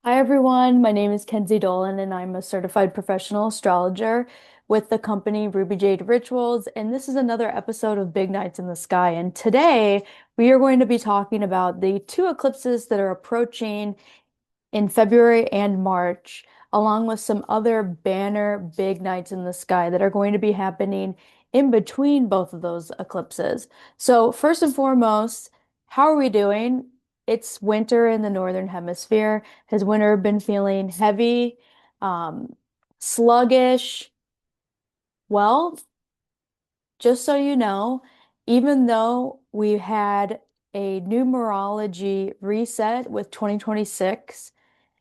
Hi everyone, my name is Kenzie Dolan and I'm a certified professional astrologer with the company Ruby Jade Rituals, and this is another episode of Big Nights in the Sky. And today we are going to be talking about the two eclipses that are approaching in February and March, along with some other banner big nights in the sky that are going to be happening in between both of those eclipses. So, first and foremost, how are we doing? It's winter in the northern hemisphere. Has winter been feeling heavy, um, sluggish? Well, just so you know, even though we had a numerology reset with 2026,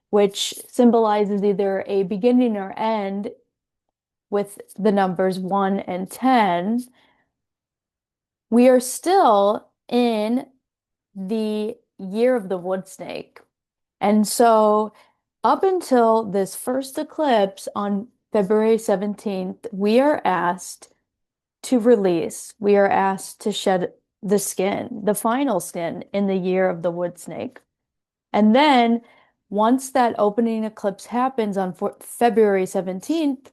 which symbolizes either a beginning or end with the numbers 1 and 10, we are still in the year of the wood snake. And so, up until this first eclipse on February 17th, we are asked to release, we are asked to shed the skin, the final skin in the year of the wood snake. And then once that opening eclipse happens on February 17th,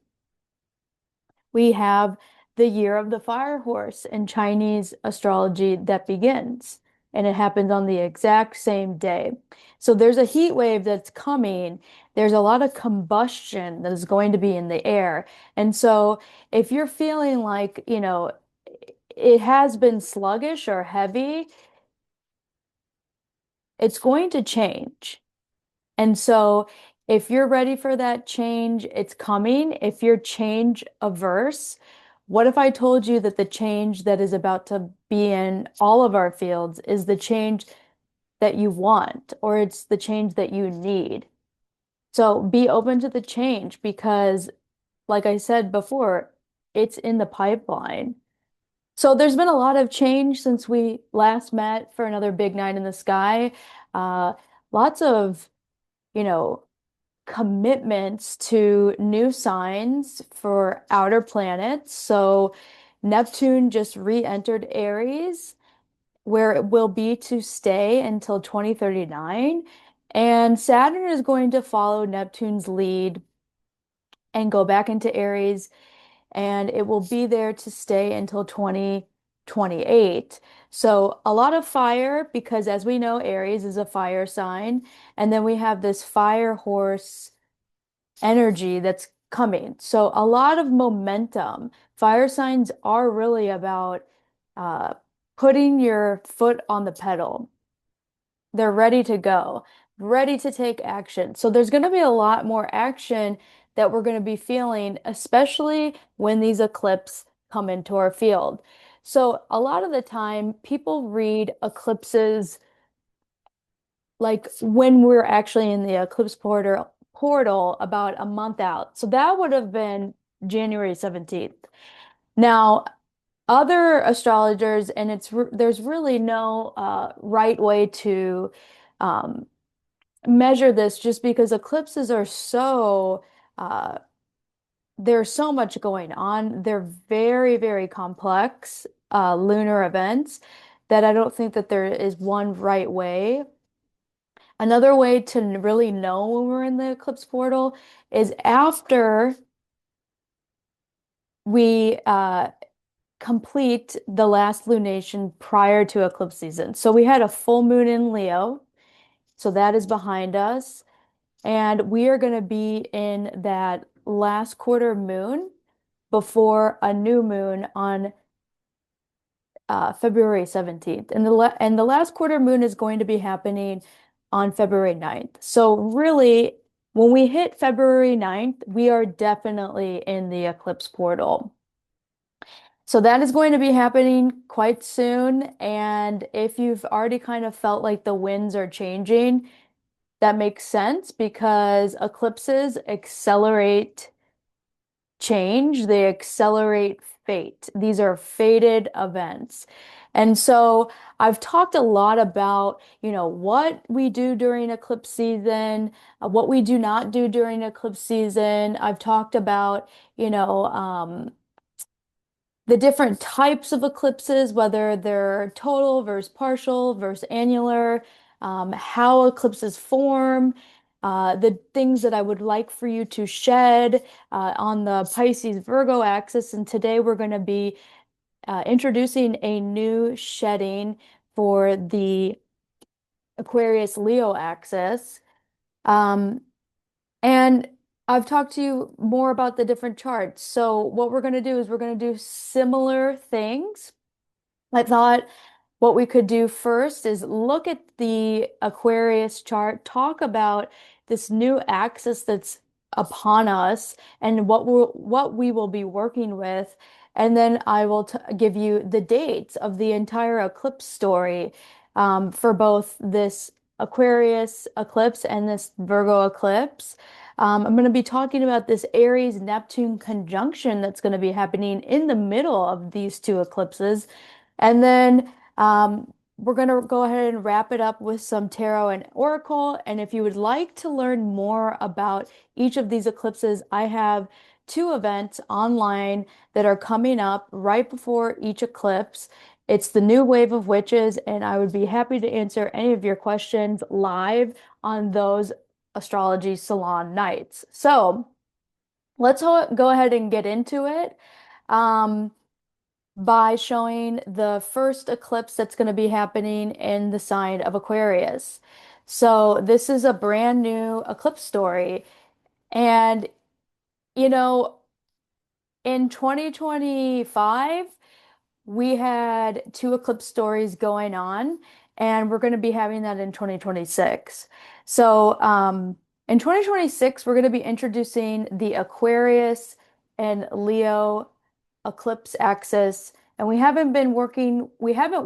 we have the year of the fire horse in Chinese astrology that begins. And it happens on the exact same day. So there's a heat wave that's coming. There's a lot of combustion that is going to be in the air. And so if you're feeling like, it has been sluggish or heavy, it's going to change. And so if you're ready for that change, it's coming. If you're change averse, what if I told you that the change that is about to be in all of our fields is the change that you want, or it's the change that you need? So be open to the change because, like I said before, it's in the pipeline. So there's been a lot of change since we last met for another big night in the sky. Uh, Lots of, you know, commitments to new signs for outer planets. So Neptune just re-entered Aries, where it will be to stay until 2039. And Saturn is going to follow Neptune's lead and go back into Aries, and it will be there to stay until 2028. So a lot of fire because as we know, Aries is a fire sign. And then we have this fire horse energy that's coming. So a lot of momentum. Fire signs are really about uh, putting your foot on the pedal. They're ready to go, ready to take action. So there's going to be a lot more action that we're going to be feeling, especially when these eclipses come into our field. So a lot of the time, people read eclipses like when we're actually in the eclipse portal about a month out. So that would have been January 17th. Now, other astrologers, and there's really no right way to um, measure this just because eclipses are so there's so much going on. They're very, very complex lunar events that I don't think that there is one right way. Another way to really know when we're in the eclipse portal is after we complete the last lunation prior to eclipse season. So we had a full moon in Leo, so that is behind us. And we are going to be in that last quarter moon before a new moon on February 17th. And the last quarter moon is going to be happening on February 9th. So really, when we hit February 9th, we are definitely in the eclipse portal. So that is going to be happening quite soon. And if you've already kind of felt like the winds are changing, that makes sense because eclipses accelerate change, they accelerate fate. These are fated events. And so I've talked a lot about, what we do during eclipse season, what we do not do during eclipse season. I've talked about, the different types of eclipses, whether they're total versus partial versus annular, how eclipses form. the things that I would like for you to shed on the Pisces Virgo axis. And today we're going to be introducing a new shedding for the Aquarius Leo axis. Um, and I've talked to you more about the different charts. So what we're going to do is we're going to do similar things. I thought what we could do first is look at the Aquarius chart, talk about this new axis that's upon us and what we will be working with. And then I will t give you the dates of the entire eclipse story for both this Aquarius eclipse and this Virgo eclipse. I'm going to be talking about this Aries-Neptune conjunction that's going to be happening in the middle of these two eclipses. And then we're going to go ahead and wrap it up with some tarot and oracle. And if you would like to learn more about each of these eclipses, I have two events online that are coming up right before each eclipse. It's the New Wave of Witches, and I would be happy to answer any of your questions live on those astrology salon nights. So let's go ahead and get into it. Um, by showing the first eclipse that's going to be happening in the sign of Aquarius. So this is a brand new eclipse story. And, you know, in 2025, we had two eclipse stories going on, and we're going to be having that in 2026. So, in 2026, we're going to be introducing the Aquarius and Leo eclipse axis. And we haven't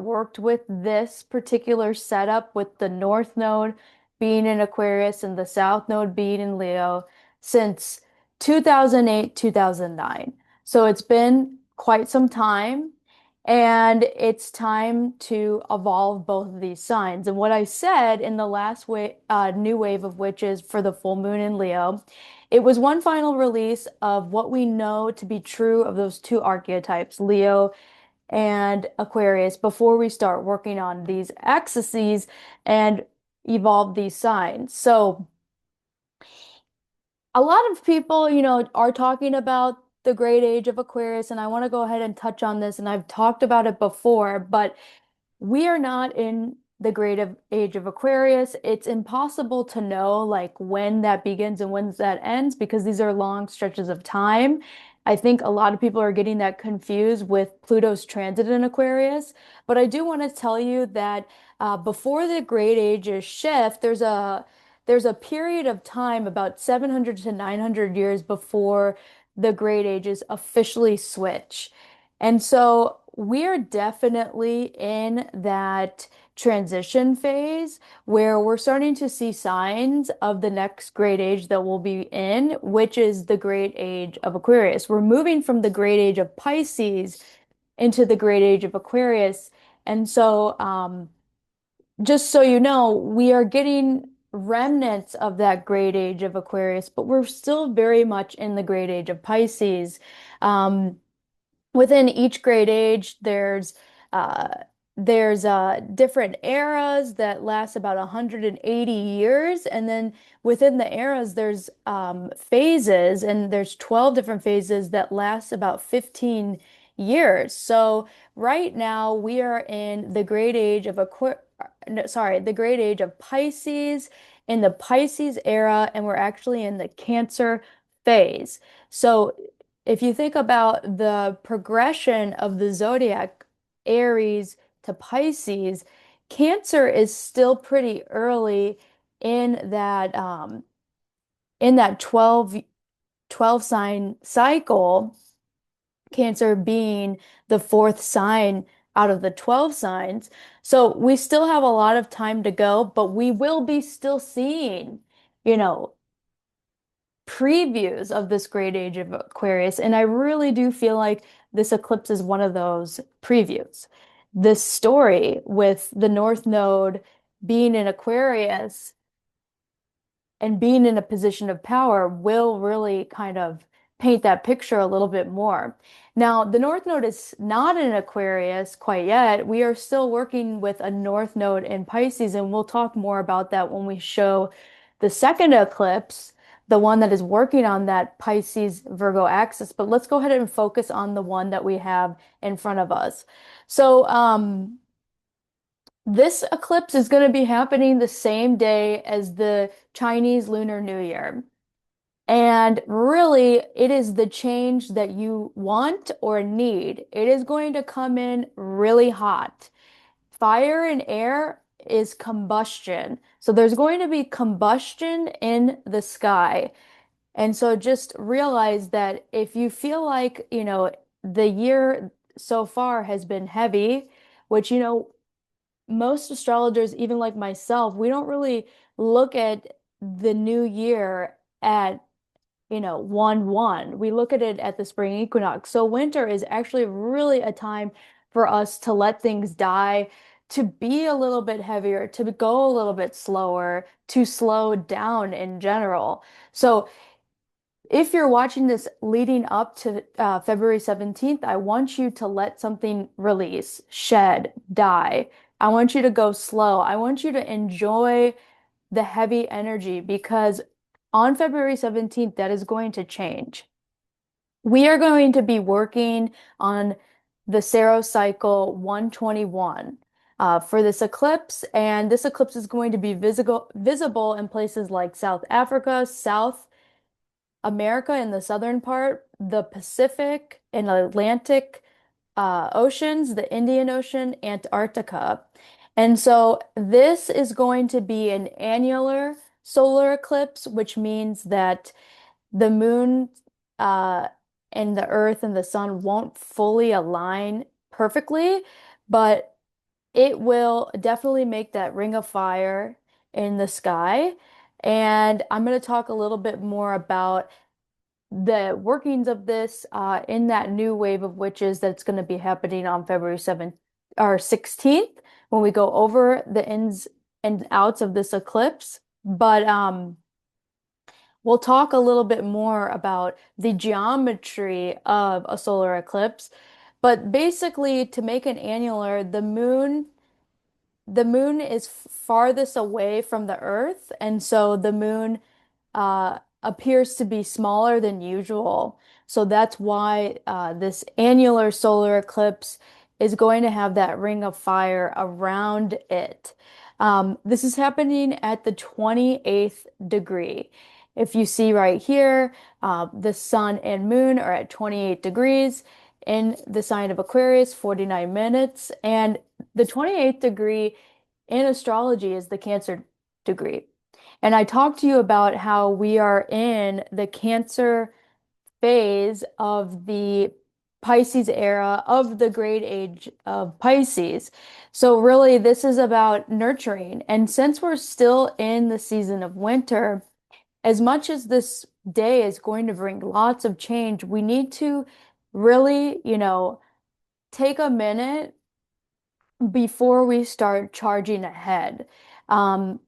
worked with this particular setup with the North Node being in Aquarius and the South Node being in Leo since 2008, 2009. So it's been quite some time. And it's time to evolve both of these signs. And what I said in the last new wave of witches for the full moon in Leo, it was one final release of what we know to be true of those two archetypes, Leo and Aquarius, before we start working on these axes and evolve these signs. So a lot of people, are talking about the great age of Aquarius, and I want to go ahead and touch on this, and I've talked about it before, but we are not in the age of Aquarius. It's impossible to know like when that begins and when that ends because these are long stretches of time. I think a lot of people are getting that confused with Pluto's transit in Aquarius. But I do want to tell you that before the great ages shift, there's a period of time about 700 to 900 years before the great ages officially switch. And so we're definitely in that transition phase where we're starting to see signs of the next great age that we'll be in, which is the great age of Aquarius. We're moving from the great age of Pisces into the great age of Aquarius. And so, just so you know, we are getting remnants of that great age of Aquarius, but we're still very much in the great age of Pisces. Um, Within each great age, uh, there's different eras that last about 180 years, and then within the eras, there's phases, and there's 12 different phases that last about 15 years. So right now, we are in the great age of no, sorry, the great age of Pisces in the Pisces era, and we're actually in the Cancer phase. So if you think about the progression of the zodiac, Aries to Pisces, Cancer is still pretty early in that 12 sign cycle, Cancer being the fourth sign out of the 12 signs. So we still have a lot of time to go, but we will be still seeing, you know, previews of this great age of Aquarius, and I really do feel like this eclipse is one of those previews. This story with the North Node being in Aquarius and being in a position of power will really kind of paint that picture a little bit more. Now, the North Node is not in Aquarius quite yet. We are still working with a North Node in Pisces, and we'll talk more about that when we show the second eclipse, the one that is working on that Pisces Virgo axis. But let's go ahead and focus on the one that we have in front of us. So, this eclipse is going to be happening the same day as the Chinese Lunar New Year. And really, it is the change that you want or need. It is going to come in really hot. Fire and air is combustion. So there's going to be combustion in the sky. And so just realize that if you feel like, the year so far has been heavy, which, most astrologers, even like myself, we don't really look at the new year at 1/1. We look at it at the spring equinox. So winter is actually really a time for us to let things die, to be a little bit heavier, to go a little bit slower, to slow down in general. So if you're watching this leading up to February 17th, I want you to let something release, shed, die. I want you to go slow. I want you to enjoy the heavy energy because on February 17th, that is going to change. We are going to be working on the Saros cycle 121 for this eclipse, and this eclipse is going to be visible in places like South Africa, South America in the southern part, the Pacific and Atlantic oceans, the Indian Ocean, Antarctica. And so this is going to be an annular solar eclipse, which means that the moon uh, and the earth and the sun won't fully align perfectly, but it will definitely make that ring of fire in the sky. And I'm going to talk a little bit more about the workings of this in that new wave of witches that's going to be happening on February 7th or 16th when we go over the ins and outs of this eclipse. But we'll talk a little bit more about the geometry of a solar eclipse. But basically, to make an annular, the moon is farthest away from the Earth, and so the moon appears to be smaller than usual. So that's why this annular solar eclipse is going to have that ring of fire around it. This is happening at the 28th degree. If you see right here, the sun and moon are at 28 degrees in the sign of Aquarius, 49 minutes. And the 28th degree in astrology is the Cancer degree. And I talked to you about how we are in the Cancer phase of the Pisces era of the great age of Pisces. So really, this is about nurturing. And since we're still in the season of winter, as much as this day is going to bring lots of change, we need to really, take a minute before we start charging ahead.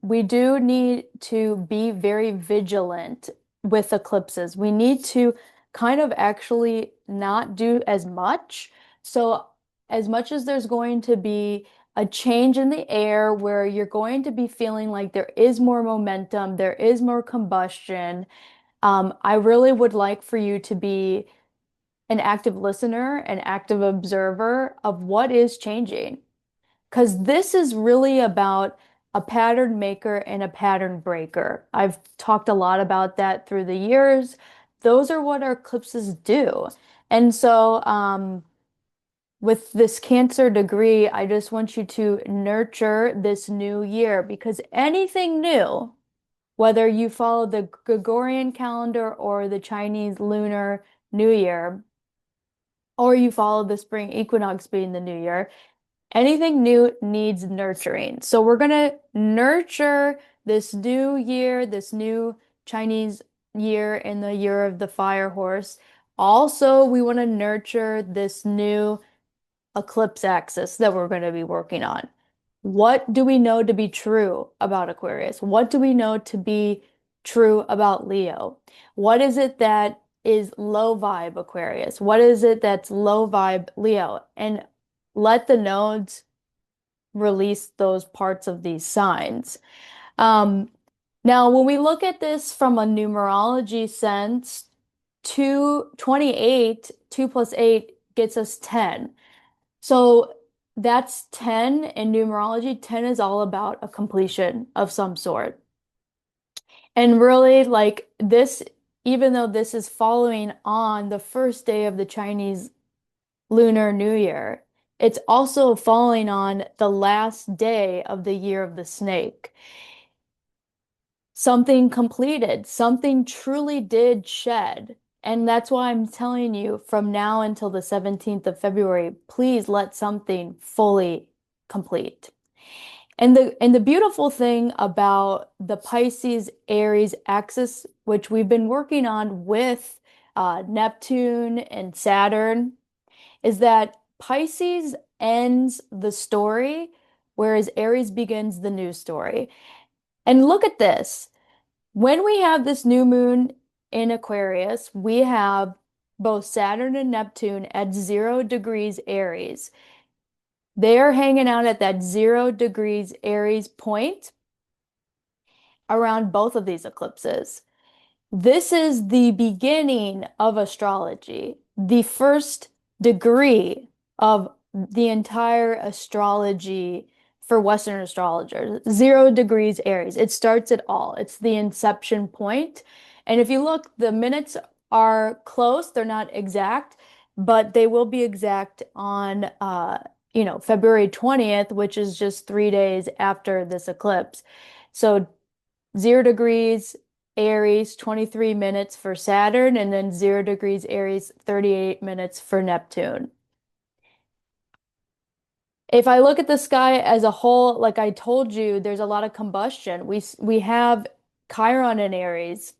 We do need to be very vigilant with eclipses. We need to kind of actually not do as much. So, as much as there's going to be a change in the air where you're going to be feeling like there is more momentum, there is more combustion, I really would like for you to be an active listener, an active observer of what is changing. Because this is really about a pattern maker and a pattern breaker. I've talked a lot about that through the years. Those are what our eclipses do. And so, with this Cancer degree, I just want you to nurture this new year because anything new, whether you follow the Gregorian calendar or the Chinese Lunar New Year, or you follow the spring equinox being the new year, anything new needs nurturing. So we're going to nurture this new year, this new Chinese year in the year of the fire horse. Also, we want to nurture this new eclipse axis that we're going to be working on. What do we know to be true about Aquarius? What do we know to be true about Leo? What is it that is low vibe Aquarius? What is it that's low vibe Leo? And let the nodes release those parts of these signs. Um, Now, when we look at this from a numerology sense, 228, 2 plus 8 gets us 10. So that's 10 in numerology. 10 is all about a completion of some sort. And really, like this, even though this is following on the first day of the Chinese Lunar New Year, it's also falling on the last day of the year of the snake. Something completed, something truly did shed. And that's why I'm telling you from now until the 17th of February, please let something fully complete. And the beautiful thing about the Pisces Aries axis, which we've been working on with Neptune and Saturn, is that Pisces ends the story, whereas Aries begins the new story. And look at this. When we have this new moon in Aquarius, we have both Saturn and Neptune at 0 degrees Aries. They are hanging out at that 0 degrees Aries point around both of these eclipses. This is the beginning of astrology, the first degree of the entire astrology for Western astrologers. 0 degrees Aries. It starts it all. It's the inception point. And if you look, the minutes are close. They're not exact, but they will be exact on February 20th, which is just 3 days after this eclipse. So 0 degrees Aries, 23 minutes for Saturn, and then 0 degrees Aries, 38 minutes for Neptune. If I look at the sky as a whole, like I told you, there's a lot of combustion. We have Chiron in Aries,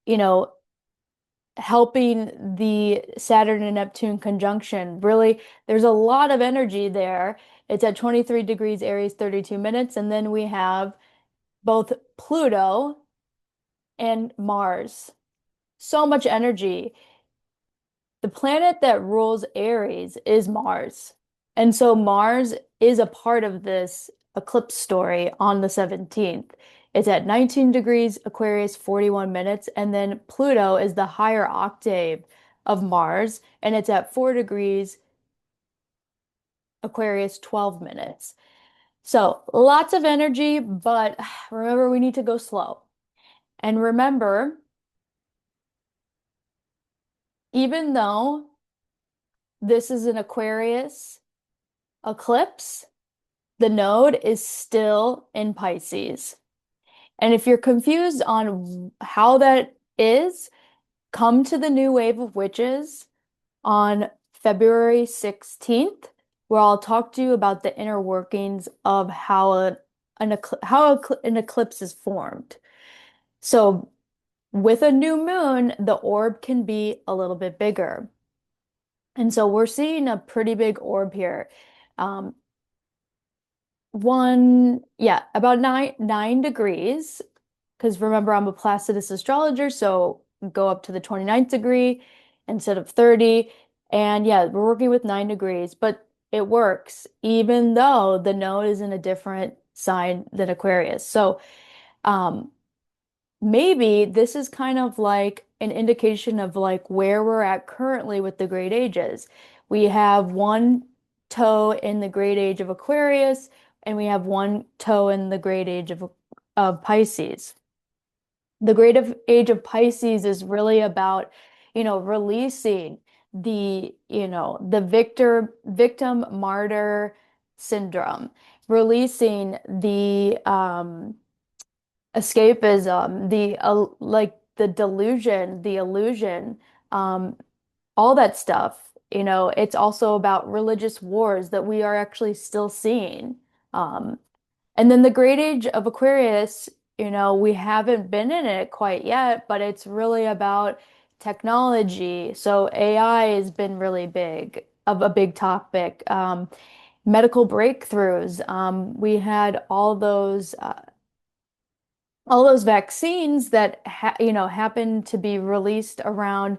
you know, helping the Saturn and Neptune conjunction. Really, there's a lot of energy there. It's at 23 degrees Aries, 32 minutes, and then we have both Pluto and Mars. So much energy. The planet that rules Aries is Mars. And so Mars is a part of this eclipse story on the 17th. It's at 19 degrees Aquarius, 41 minutes. And then Pluto is the higher octave of Mars, and it's at 4 degrees Aquarius, 12 minutes. So lots of energy, but remember, we need to go slow. And remember, even though this is an Aquarius eclipse, the node is still in Pisces. And if you're confused on how that is, come to the new wave of witches on February 16th, where I'll talk to you about the inner workings of how an eclipse is formed. So with a new moon, the orb can be a little bit bigger. And so we're seeing a pretty big orb here. Um, about nine degrees. Because remember, I'm a Placidus astrologer, so go up to the 29th degree instead of 30. And yeah, we're working with 9 degrees, but it works even though the node is in a different sign than Aquarius. So um, maybe this is kind of like an indication of like where we're at currently with the great ages. We have one toe in the great age of Aquarius, and we have one toe in the great age of Pisces. The age of Pisces is really about, releasing the victim martyr syndrome, releasing the escapism, like the delusion, the illusion, um, all that stuff. It's also about religious wars that we are actually still seeing. Um, and then the great age of Aquarius, we haven't been in it quite yet, but it's really about technology. So AI has been really big, of a big topic. Medical breakthroughs. We had all those vaccines that happened to be released around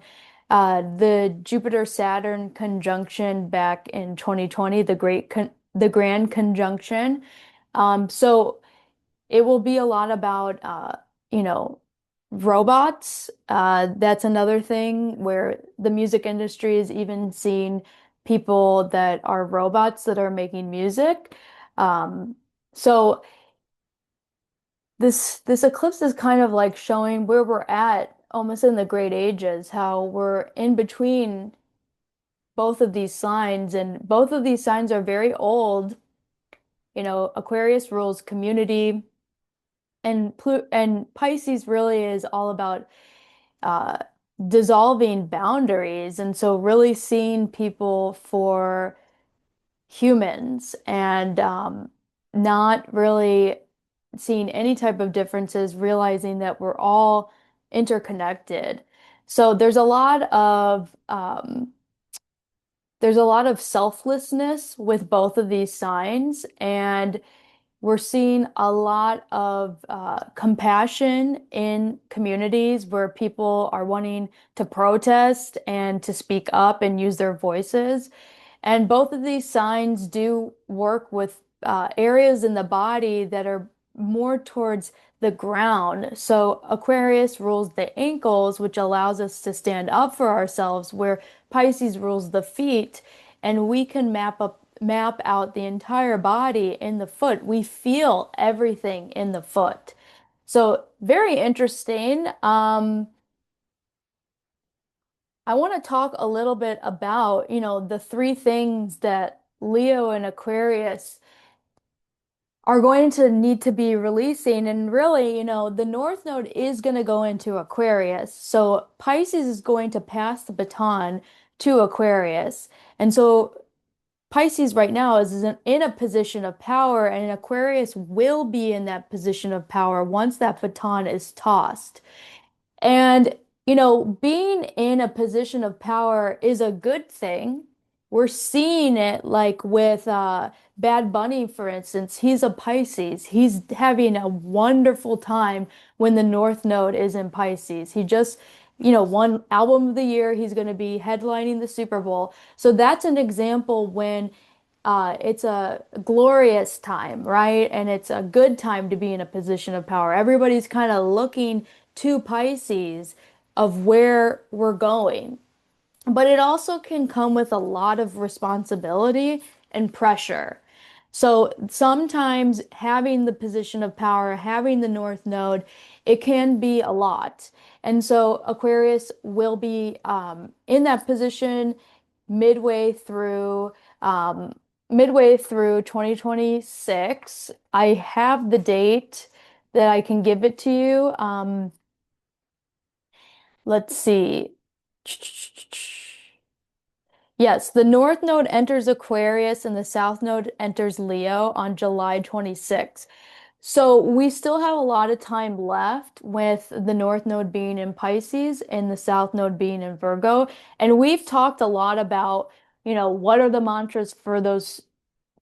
the Jupiter-Saturn conjunction back in 2020, the Grand Conjunction. So It will be a lot about, you know, robots. That's another thing where the music industry is even seeing people that are robots that are making music. Um, so this eclipse is kind of like showing where we're at almost in the great ages, how we're in between both of these signs, and both of these signs are very old. You know, Aquarius rules community, and Pisces really is all about uh, dissolving boundaries, and so really seeing people for humans, and not really seeing any type of differences, realizing that we're all interconnected. So there's a lot of selflessness with both of these signs, and we're seeing a lot of compassion in communities where people are wanting to protest and to speak up and use their voices. And both of these signs do work with areas in the body that are more towards the ground. So Aquarius rules the ankles, which allows us to stand up for ourselves, where Pisces rules the feet, and we can map out the entire body in the foot. We feel everything in the foot. So very interesting. I want to talk a little bit about, the three things that Leo and Aquarius are going to need to be releasing. And really, the North Node is going to go into Aquarius. So Pisces is going to pass the baton to Aquarius. And so Pisces right now is in a position of power, and Aquarius will be in that position of power once that baton is tossed. And, being in a position of power is a good thing. We're seeing it like with Bad Bunny, for instance. He's a Pisces. He's having a wonderful time when the North Node is in Pisces. He just, won Album of the Year. He's going to be headlining the Super Bowl. So that's an example when it's a glorious time, right? And it's a good time to be in a position of power. Everybody's kind of looking to Pisces of where we're going. But it also can come with a lot of responsibility and pressure. So sometimes having the position of power, having the North Node, it can be a lot. And so Aquarius will be in that position midway through um, midway through 2026. I have the date that I can give it to you. Let's see. Yes, the North Node enters Aquarius and the South Node enters Leo on July 26th. So we still have a lot of time left with the North Node being in Pisces and the South Node being in Virgo. And we've talked a lot about, what are the mantras for those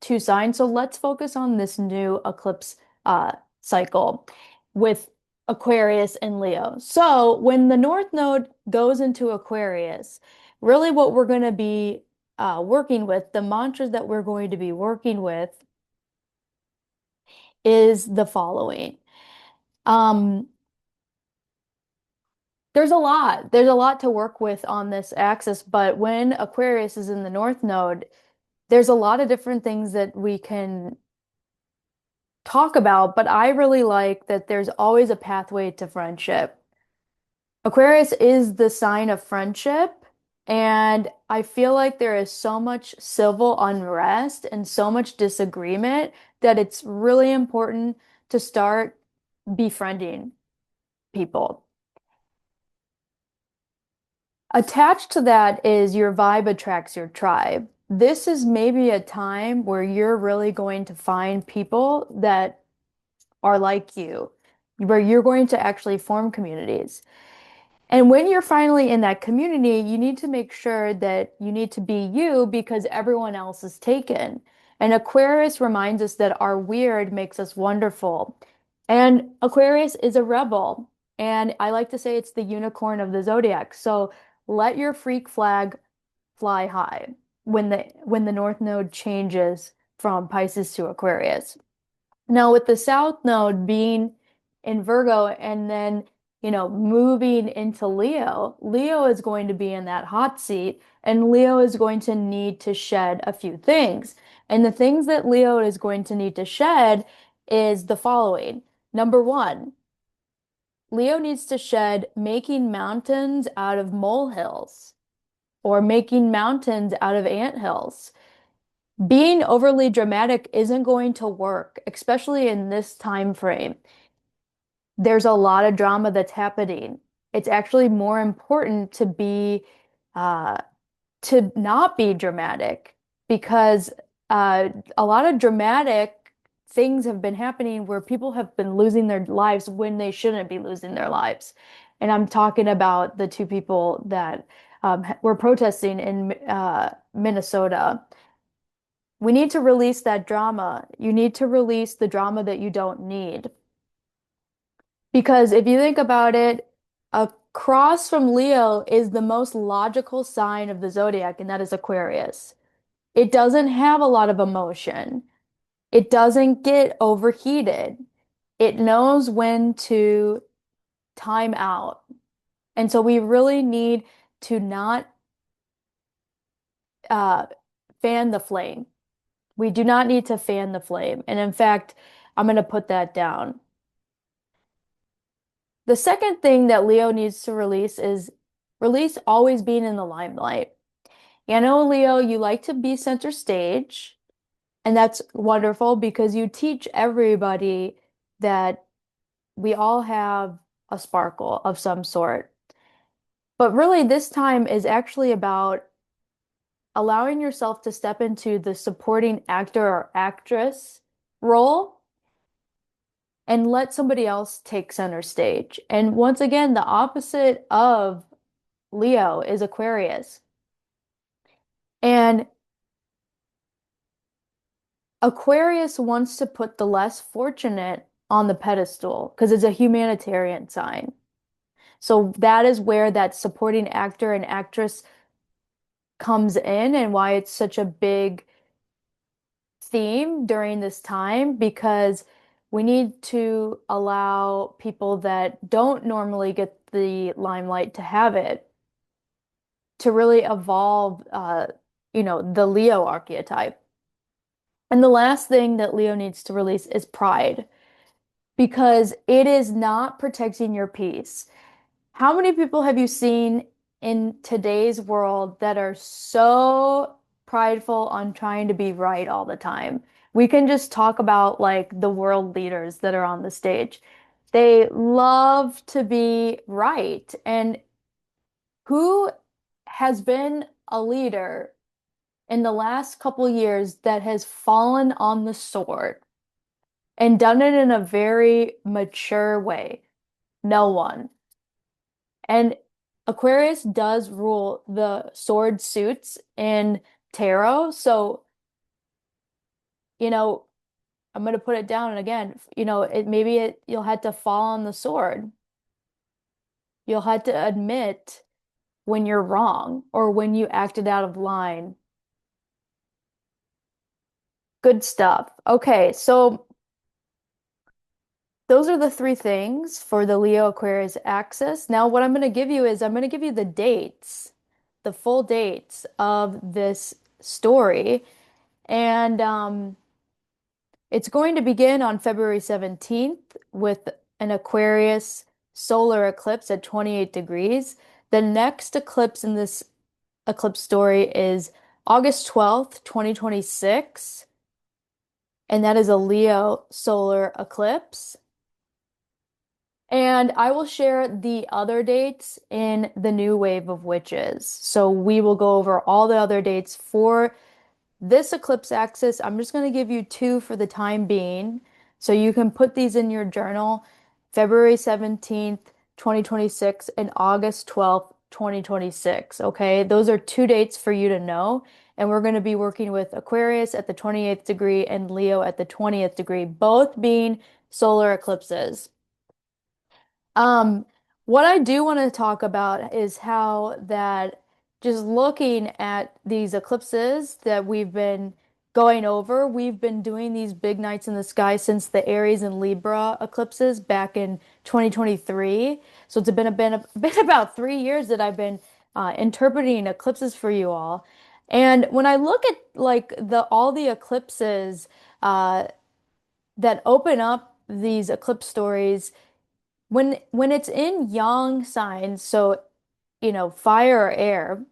two signs. So let's focus on this new eclipse uh, cycle with Aquarius and Leo. So when the North Node goes into Aquarius, really what we're going to be working with, the mantras that we're going to be working with is the following. Um, there's a lot to work with on this axis, but when Aquarius is in the North Node, there's a lot of different things that we can talk about, but I really like that there's always a pathway to friendship. Aquarius is the sign of friendship, and I feel like there is so much civil unrest and so much disagreement that it's really important to start befriending people. Attached to that is your vibe attracts your tribe. This is maybe a time where you're really going to find people that are like you, where you're going to actually form communities. And when you're finally in that community, you need to make sure that you need to be you because everyone else is taken. And Aquarius reminds us that our weird makes us wonderful. And Aquarius is a rebel. And I like to say it's the unicorn of the zodiac. So let your freak flag fly high when the North Node changes from Pisces to Aquarius. Now, with the South Node being in Virgo and then, moving into Leo, Leo is going to be in that hot seat, and Leo is going to need to shed a few things. And the things that Leo is going to need to shed is the following. Number one, Leo needs to shed making mountains out of molehills or making mountains out of anthills. Being overly dramatic isn't going to work, especially in this time frame. There's a lot of drama that's happening. It's actually more important uh, to not be dramatic because a lot of dramatic things have been happening where people have been losing their lives when they shouldn't be losing their lives. And I'm talking about the two people that were protesting in Minnesota. We need to release that drama. You need to release the drama that you don't need. Because if you think about it, a cross from Leo is the most logical sign of the zodiac, and that is Aquarius. It doesn't have a lot of emotion. It doesn't get overheated. It knows when to time out. And so we really need to not uh, fan the flame. We do not need to fan the flame. And in fact, I'm going to put that down. The second thing that Leo needs to release is release always being in the limelight. I know, Leo, you like to be center stage, and that's wonderful because you teach everybody that we all have a sparkle of some sort. But really, this time is actually about allowing yourself to step into the supporting actor or actress role and let somebody else take center stage. And once again, the opposite of Leo is Aquarius. And Aquarius wants to put the less fortunate on the pedestal because it's a humanitarian sign. So that is where that supporting actor and actress comes in and why it's such a big theme during this time because we need to allow people that don't normally get the limelight to have it to really evolve, the Leo archetype. And the last thing that Leo needs to release is pride because it is not protecting your peace. How many people have you seen in today's world that are so prideful on trying to be right all the time? We can just talk about like the world leaders that are on the stage. They love to be right. And who has been a leader in the last couple years that has fallen on the sword and done it in a very mature way? No one. And Aquarius does rule the sword suits in tarot. So, you know, I'm going to put it down and again, you'll have to fall on the sword. You'll have to admit when you're wrong or when you acted out of line. Good stuff. Okay, so those are the three things for the Leo Aquarius axis. Now, what I'm going to give you the dates, the full dates of this story. And it's going to begin on February 17th with an Aquarius solar eclipse at 28 degrees. The next eclipse in this eclipse story is August 12th, 2026, and that is a Leo solar eclipse. And I will share the other dates in the new wave of witches. So we will go over all the other dates for this eclipse axis. I'm just going to give you two for the time being. So you can put these in your journal, February 17th, 2026 and August 12th, 2026. Okay, those are two dates for you to know. And we're going to be working with Aquarius at the 28th degree and Leo at the 20th degree, both being solar eclipses. Um, what I do want to talk about is how that just looking at these eclipses that we've been going over. We've been doing these big nights in the sky since the Aries and Libra eclipses back in 2023. So it's been about 3 years that I've been interpreting eclipses for you all. And when I look at like the all the eclipses uh, that open up these eclipse stories, when it's in yang signs, so fire or air,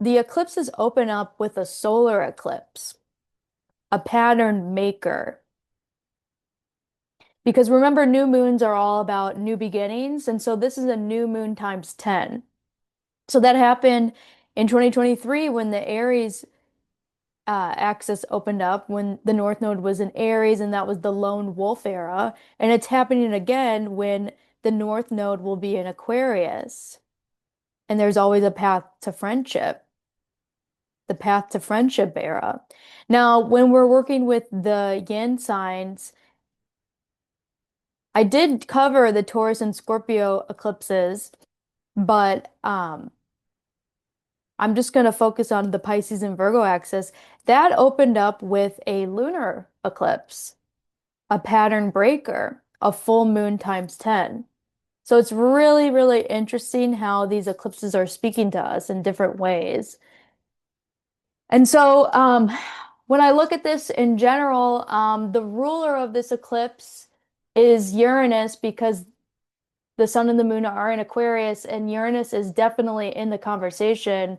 the eclipses open up with a solar eclipse, a pattern maker. Because remember, new moons are all about new beginnings. And so this is a new moon times 10. So that happened in 2023 when the Aries axis opened up, when the North Node was in Aries, and that was the lone wolf era. And it's happening again when the North Node will be in Aquarius. And there's always a path to friendship, the path to friendship era. Now, when we're working with the yin signs, I did cover the Taurus and Scorpio eclipses, but I'm just going to focus on the Pisces and Virgo axis. That opened up with a lunar eclipse, a pattern breaker, a full moon times 10. So it's really, really interesting how these eclipses are speaking to us in different ways. And so when I look at this in general, the ruler of this eclipse is Uranus because the sun and the moon are in Aquarius, and Uranus is definitely in the conversation.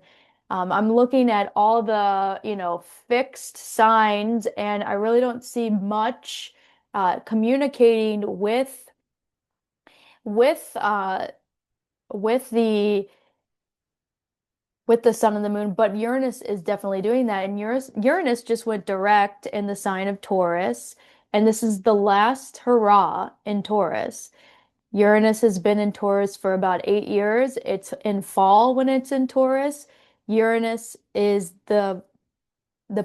I'm looking at all the, fixed signs, and I really don't see much communicating with uh, with the with the sun and the moon, but Uranus is definitely doing that. And Uranus just went direct in the sign of Taurus, and this is the last hurrah in Taurus. Uranus has been in Taurus for about 8 years. It's in fall when it's in Taurus. Uranus is the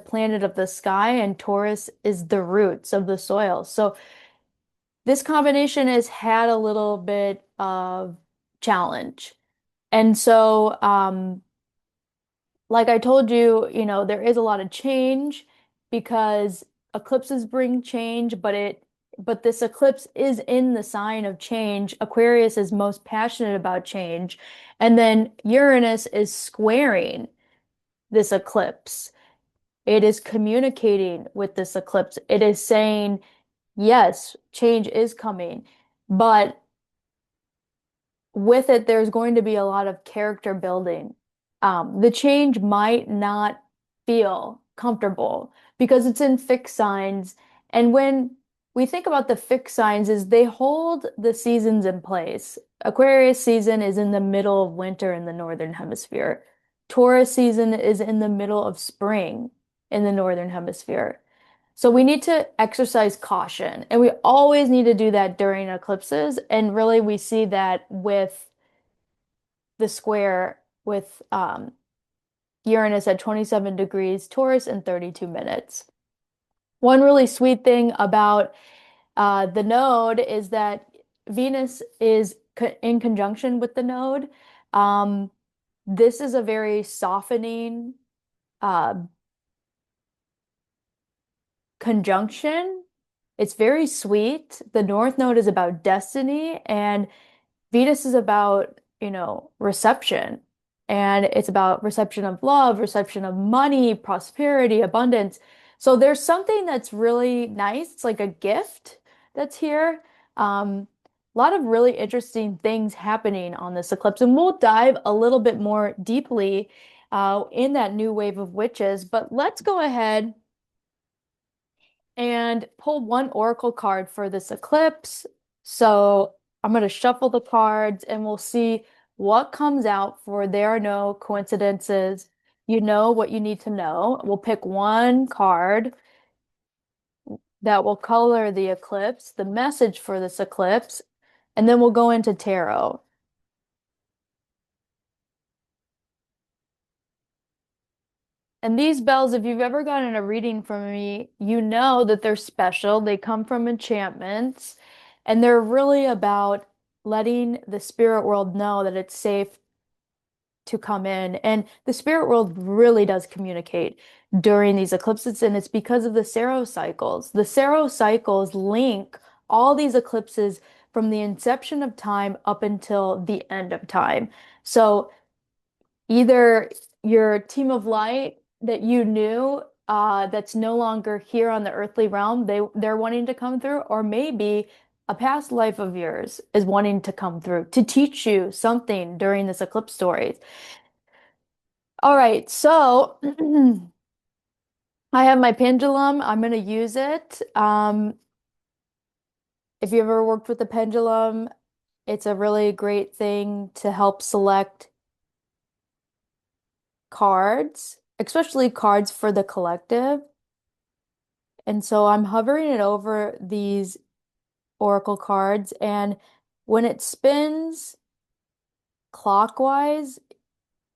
planet of the sky, and Taurus is the roots of the soil. So this combination has had a little bit of challenge. And so, like I told you, there is a lot of change because eclipses bring change, but this eclipse is in the sign of change. Aquarius is most passionate about change. And then Uranus is squaring this eclipse. It is communicating with this eclipse. It is saying, yes, change is coming, but with it, there's going to be a lot of character building. The change might not feel comfortable because it's in fixed signs. And when we think about the fixed signs, is they hold the seasons in place. Aquarius season is in the middle of winter in the northern hemisphere. Taurus season is in the middle of spring in the northern hemisphere. So we need to exercise caution, and we always need to do that during eclipses. And really, we see that with the square with Uranus at 27 degrees Taurus in 32 minutes. One really sweet thing about the node is that Venus is co in conjunction with the node. Um, this is a very softening uh, conjunction. It's very sweet. The North Node is about destiny, and Venus is about, reception. And it's about reception of love, reception of money, prosperity, abundance. So there's something that's really nice. It's like a gift that's here. A lot of really interesting things happening on this eclipse. And we'll dive a little bit more deeply in that new wave of witches. But let's go ahead and pull one oracle card for this eclipse. So I'm going to shuffle the cards and we'll see what comes out for There Are No Coincidences. You know what you need to know. We'll pick one card that will color the eclipse, the message for this eclipse, and then we'll go into tarot. And these bells, if you've ever gotten a reading from me, you know that they're special. They come from enchantments, and they're really about letting the spirit world know that it's safe to come in. And the spirit world really does communicate during these eclipses, and it's because of the Saros cycles. The Saros cycles link all these eclipses from the inception of time up until the end of time. So either your team of light that you knew that's no longer here on the earthly realm, they're wanting to come through, or maybe a past life of yours is wanting to come through to teach you something during this eclipse story. All right, so I have my pendulum. I'm going to use it. If you ever worked with a pendulum, it's a really great thing to help select cards, especially cards for the collective. And so I'm hovering it over these oracle cards, and when it spins clockwise,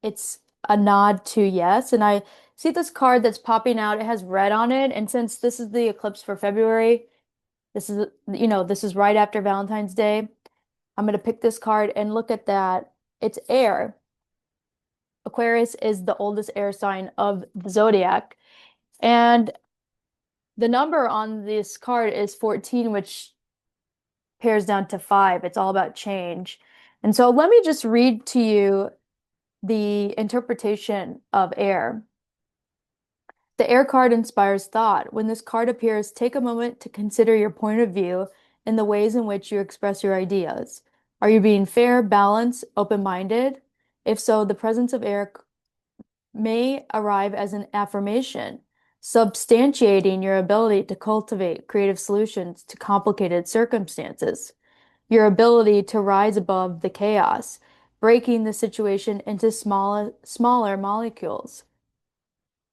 it's a nod to yes. And I see this card that's popping out. It has red on it. And since this is the eclipse for February, this is right after Valentine's Day. I'm going to pick this card and look at that. It's air. Aquarius is the oldest air sign of the zodiac. And the number on this card is 14, which pairs down to 5. It's all about change. And so let me just read to you the interpretation of air. The air card inspires thought. When this card appears, take a moment to consider your point of view and the ways in which you express your ideas. Are you being fair, balanced, open-minded? If so, the presence of air may arrive as an affirmation, substantiating your ability to cultivate creative solutions to complicated circumstances, your ability to rise above the chaos, breaking the situation into smaller molecules.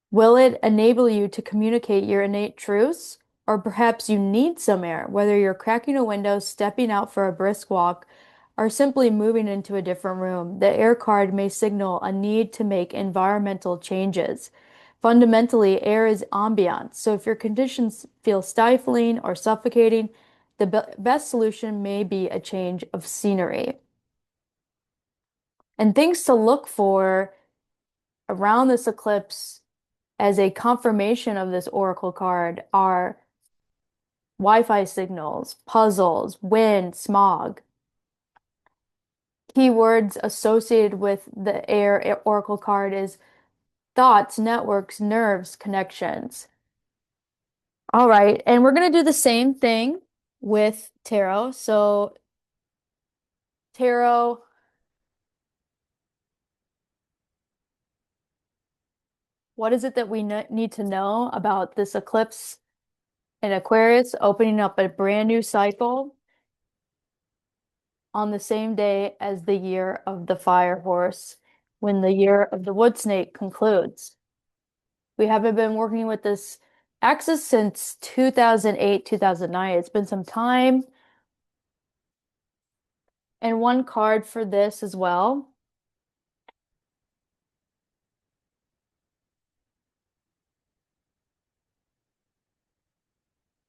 Will it enable you to communicate your innate truths? Or perhaps you need some air, whether you're cracking a window, stepping out for a brisk walk, or simply moving into a different room. The air card may signal a need to make environmental changes. Fundamentally, air is ambiance. So if your conditions feel stifling or suffocating, the best solution may be a change of scenery. And things to look for around this eclipse as a confirmation of this oracle card are Wi-Fi signals, puzzles, wind, smog. Keywords associated with the air oracle card is thoughts, networks, nerves, connections. All right, and we're going to do the same thing with tarot. So tarot, what is it that we need to know about this eclipse in Aquarius opening up a brand new cycle on the same day as the year of the fire horse, when the year of the wood snake concludes? We haven't been working with this axis since 2008, 2009. It's been some time. And one card for this as well.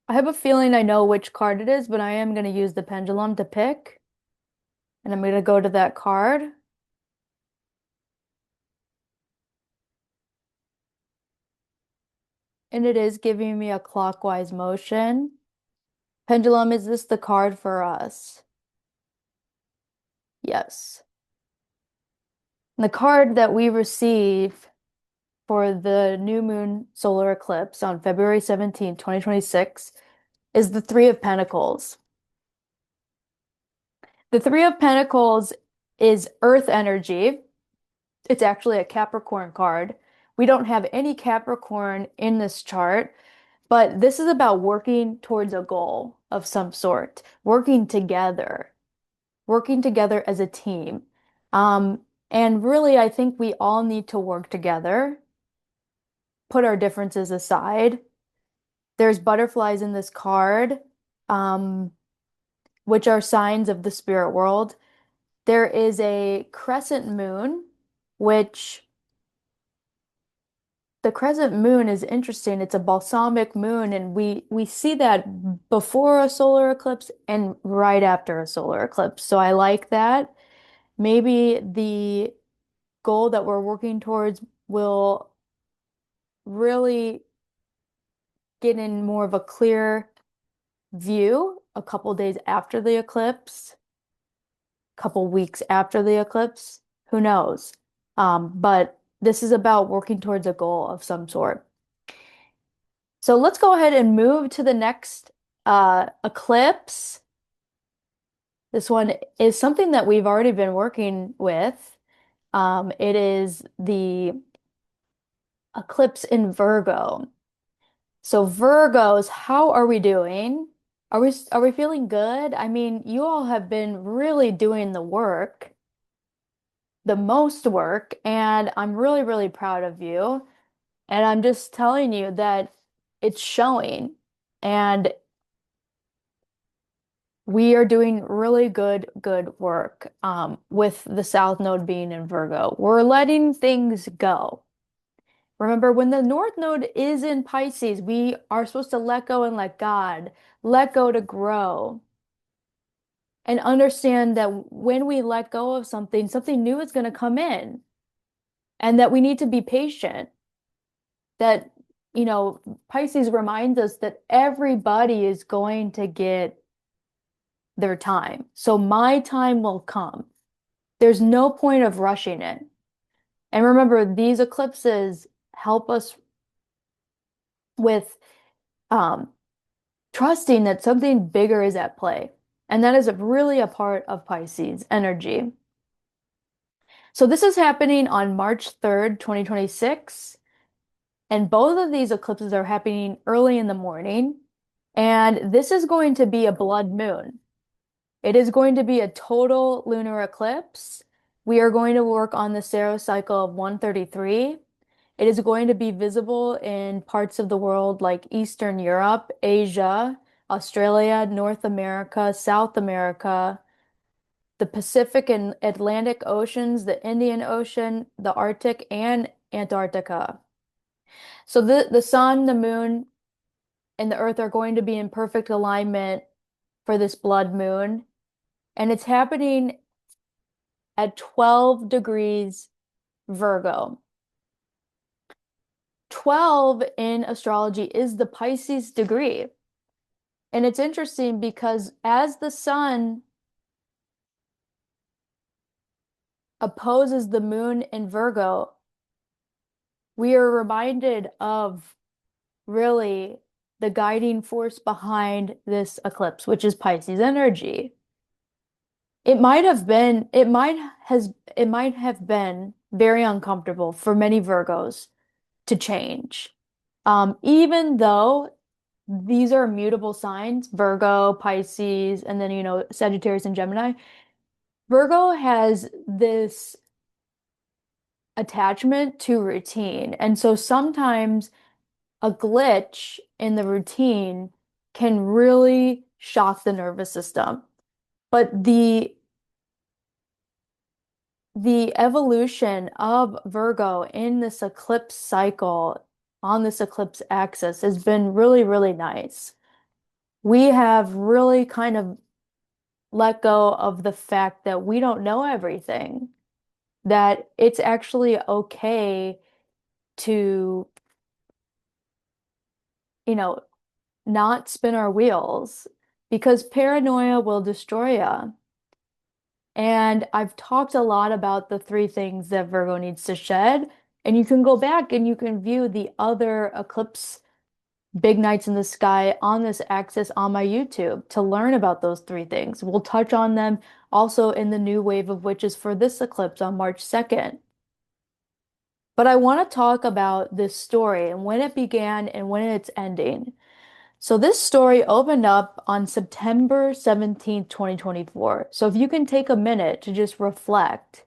I have a feeling I know which card it is, but I am going to use the pendulum to pick. And I'm going to go to that card. And it is giving me a clockwise motion. Pendulum, is this the card for us? Yes. And the card that we receive for the new moon solar eclipse on February 17, 2026 is the Three of Pentacles. The Three of Pentacles is earth energy. It's actually a Capricorn card. We don't have any Capricorn in this chart, but this is about working towards a goal of some sort, working together as a team. Um, and really, I think we all need to work together, put our differences aside. There's butterflies in this card, um, which are signs of the spirit world. There is a crescent moon, which the crescent moon is interesting. It's a balsamic moon, and we see that before a solar eclipse and right after a solar eclipse. So I like that. Maybe the goal that we're working towards will really get in more of a clear view a couple days after the eclipse, couple weeks after the eclipse, who knows? But this is about working towards a goal of some sort. So let's go ahead and move to the next eclipse. This one is something that we've already been working with. It is the eclipse in Virgo. So Virgos, how are we doing? Are we feeling good? I mean, you all have been really doing the work, the most work, and I'm really, really proud of you. And I'm just telling you that it's showing. And we are doing really good work with the South Node being in Virgo. We're letting things go. Remember, when the North Node is in Pisces, we are supposed to let go and let God, let go to grow, and understand that when we let go of something, something new is going to come in, and that we need to be patient. That, Pisces reminds us that everybody is going to get their time. So my time will come. There's no point of rushing it. And remember, these eclipses help us with um, trusting that something bigger is at play. And that is really a part of Pisces energy. So this is happening on March 3rd, 2026. And both of these eclipses are happening early in the morning. And this is going to be a blood moon. It is going to be a total lunar eclipse. We are going to work on the Saros cycle of 133. It is going to be visible in parts of the world like Eastern Europe, Asia, Australia, North America, South America, the Pacific and Atlantic Oceans, the Indian Ocean, the Arctic, and Antarctica. So the sun, the moon, and the earth are going to be in perfect alignment for this blood moon. And it's happening at 12 degrees Virgo. 12 in astrology is the Pisces degree. And it's interesting because as the sun opposes the moon in Virgo, we are reminded of really the guiding force behind this eclipse, which is Pisces energy. It might have been very uncomfortable for many Virgos to change. Even though these are mutable signs, Virgo, Pisces, and then, Sagittarius and Gemini. Virgo has this attachment to routine. And so sometimes a glitch in the routine can really shock the nervous system. But the evolution of Virgo in this eclipse cycle, on this eclipse axis, has been really, really nice. We have really kind of let go of the fact that we don't know everything, that it's actually okay to, you know, not spin our wheels because paranoia will destroy you. And I've talked a lot about the three things that Virgo needs to shed. And you can go back and you can view the other eclipse big nights in the sky on this axis on my YouTube to learn about those three things. We'll touch on them also in the new wave of witches for this eclipse on March 2nd. But I want to talk about this story and when it began and when it's ending. So this story opened up on September 17th, 2024. So if you can take a minute to just reflect,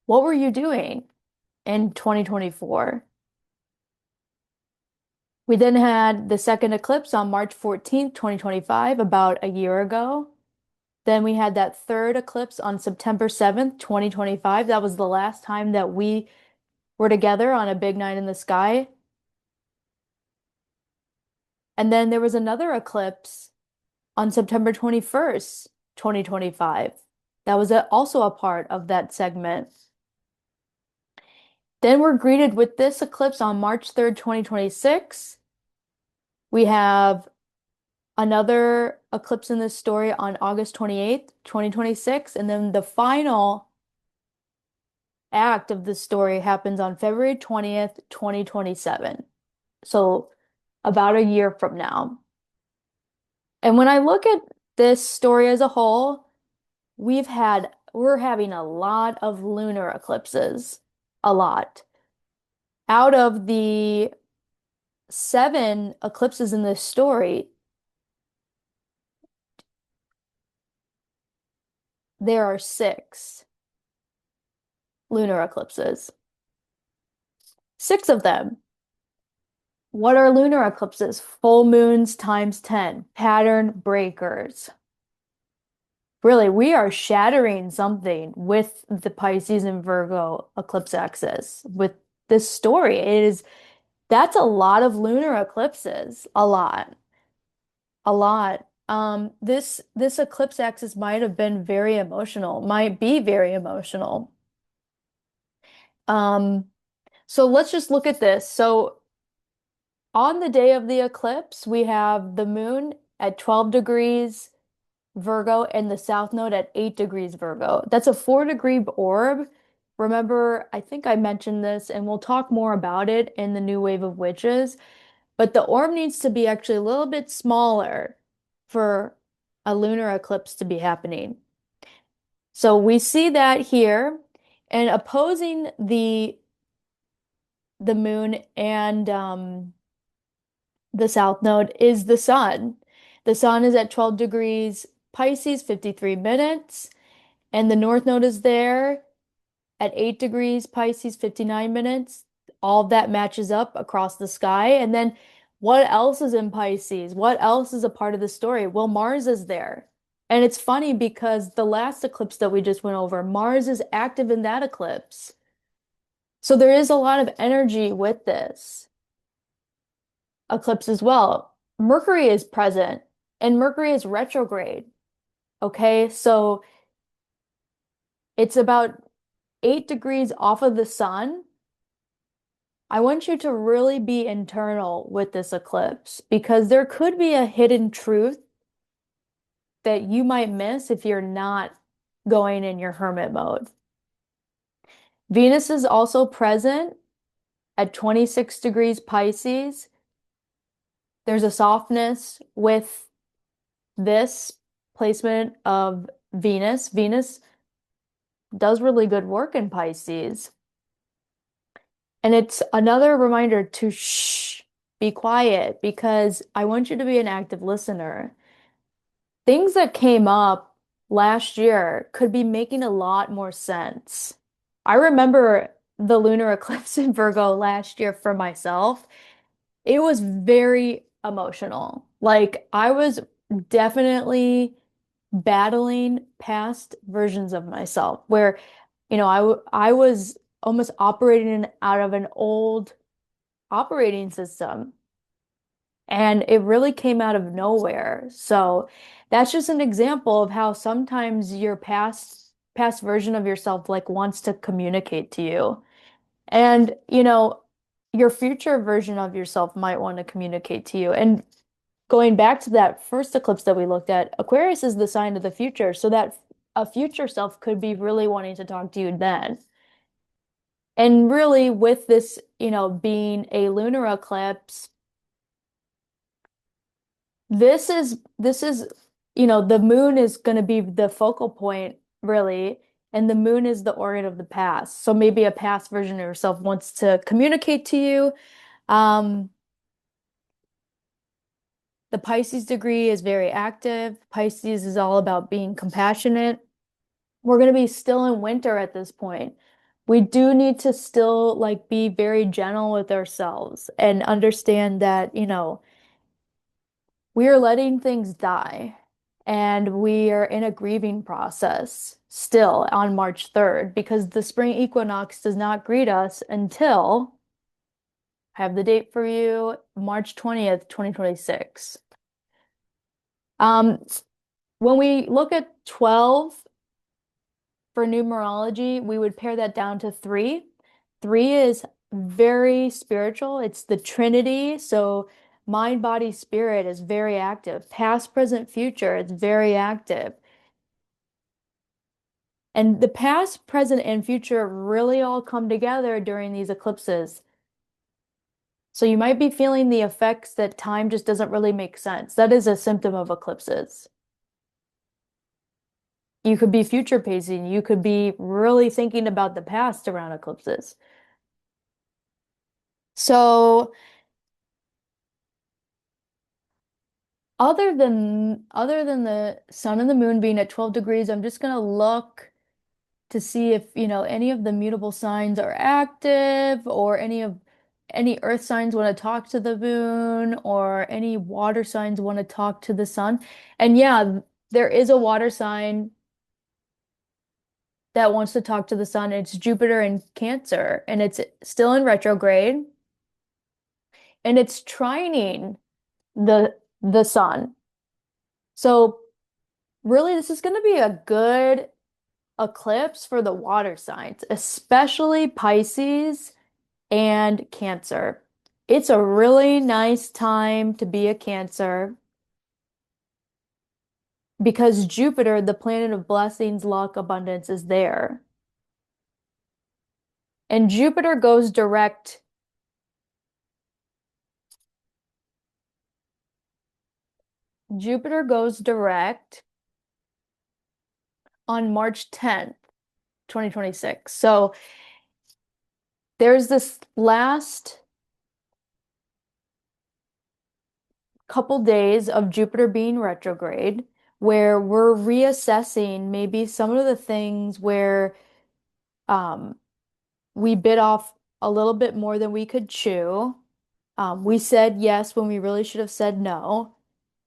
what were you doing in 2024? We then had the second eclipse on March 14th, 2025, about a year ago. Then we had that third eclipse on September 7th, 2025. That was the last time that we were together on a big night in the sky. And then there was another eclipse on September 21st, 2025. That was also a part of that segment. Then we're greeted with this eclipse on March 3rd, 2026. We have another eclipse in this story on August 28th, 2026. And then the final act of the story happens on February 20th, 2027. So about a year from now. And when I look at this story as a whole, we're having a lot of lunar eclipses. A lot. Out of the 7 eclipses in this story, there are 6 lunar eclipses. 6 of them. What are lunar eclipses? Full moons times 10, pattern breakers. Really, we are shattering something with the Pisces and Virgo eclipse axis with this story. That's a lot of lunar eclipses. A lot. A lot. This eclipse axis might have been very emotional, might be very emotional. Um, so let's just look at this. So on the day of the eclipse, we have the moon at 12 degrees Virgo and the south node at 8 degrees Virgo. That's a 4-degree orb. Remember, I think I mentioned this, and we'll talk more about it in the new wave of witches. But the orb needs to be actually a little bit smaller for a lunar eclipse to be happening. So we see that here, and opposing the moon and the south node is the sun. The sun is at 12 degrees Pisces, 53 minutes, and the north node is there at 8 degrees Pisces, 59 minutes. All of that matches up across the sky. And then what else is in Pisces? What else is a part of the story? Well, Mars is there. And it's funny because the last eclipse that we just went over, Mars is active in that eclipse. So there is a lot of energy with this eclipse as well. Mercury is present and Mercury is retrograde. Okay, so it's about 8 degrees off of the sun. I want you to really be internal with this eclipse because there could be a hidden truth that you might miss if you're not going in your hermit mode. Venus is also present at 26 degrees Pisces. There's a softness with this placement of Venus. Venus does really good work in Pisces. And it's another reminder to shh, be quiet, because I want you to be an active listener. Things that came up last year could be making a lot more sense. I remember the lunar eclipse in Virgo last year for myself. It was very emotional. Like I was definitely battling past versions of myself where, I was almost operating out of an old operating system. And it really came out of nowhere. So that's just an example of how sometimes your past version of yourself like wants to communicate to you. And your future version of yourself might want to communicate to you. And going back to that first eclipse that we looked at, Aquarius is the sign of the future. So that a future self could be really wanting to talk to you then. And really with this, being a lunar eclipse, this is, the moon is going to be the focal point, really, and the moon is the organ of the past. So maybe a past version of yourself wants to communicate to you. Um, the Pisces degree is very active. Pisces is all about being compassionate. We're going to be still in winter at this point. We do need to still like be very gentle with ourselves and understand that, we are letting things die and we are in a grieving process still on March 3rd because the spring equinox does not greet us until I have the date for you, March 20th, 2026. Um, when we look at 12 for numerology, we would pare that down to 3. Three is very spiritual. It's the Trinity. So mind, body, spirit is very active. Past, present, future, it's very active. And the past, present, and future really all come together during these eclipses. So you might be feeling the effects that time just doesn't really make sense. That is a symptom of eclipses. You could be future pacing. You could be really thinking about the past around eclipses. So other than the sun and the moon being at 12 degrees, I'm just gonna look to see if, any of the mutable signs are active or any earth signs want to talk to the moon or any water signs want to talk to the sun. And yeah, there is a water sign that wants to talk to the sun. It's Jupiter in Cancer, and it's still in retrograde, and it's trining the sun. So really, this is going to be a good eclipse for the water signs, especially Pisces and Cancer. It's a really nice time to be a Cancer because Jupiter, the planet of blessings, luck, abundance, is there. And Jupiter goes direct on March 10th, 2026. So there's this last couple days of Jupiter being retrograde where we're reassessing maybe some of the things where um, we bit off a little bit more than we could chew. We said yes when we really should have said no.